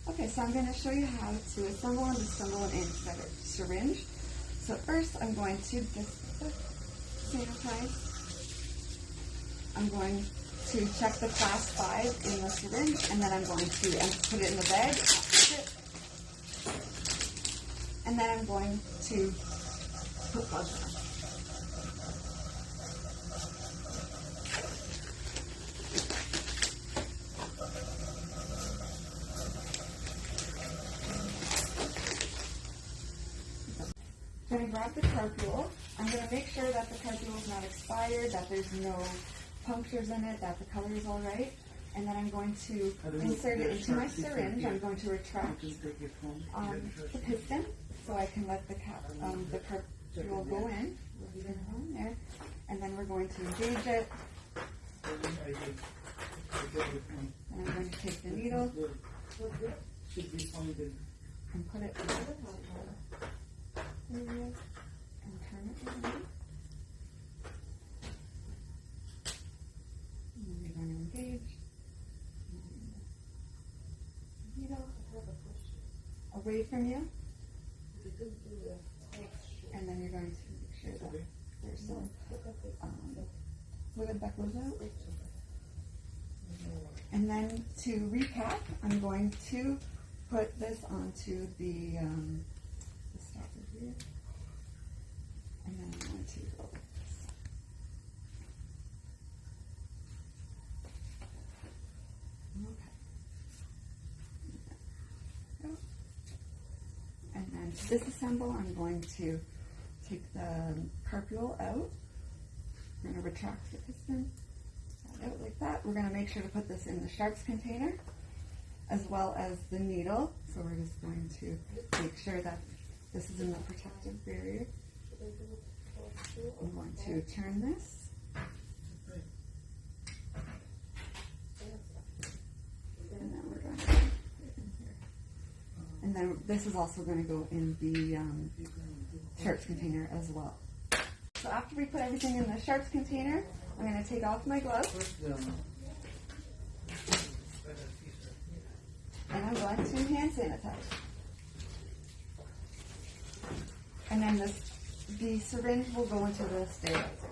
Okay, so I'm going to show you how to assemble and disassemble an syringe. So first I'm going to sanitize. I'm going to check the class 5 in the syringe, and then I'm going to put it in the bag, and then I'm going to put gloves on. I'm going to grab the carpule. I'm going to make sure that the carpule is not expired, that there's no punctures in it, that the color is all right. And then I'm going to insert it into my syringe. I'm going to retract the piston so I can let the carpule go in. There. And then we're going to engage it. And I'm going to take the needle and put it in the area and turn it around. And then you're going to engage the needle away from you. And then you're going to make sure that there's some fluid that goes out. And then to recap, I'm going to put this onto the stopper here. And then I'm going to go like this. Okay. And then to disassemble, I'm going to take the carpule out. I'm going to retract the piston out like that. We're going to make sure to put this in the sharps container as well as the needle. So we're just going to make sure that this is in the protective barrier. I'm going to turn this. And then we're going to put it in here. And then this is also going to go in the sharps container as well. So after we put everything in the sharps container, I'm going to take off my gloves. And I'm going to hand sanitize. And then the syringe will go into the sterilizer.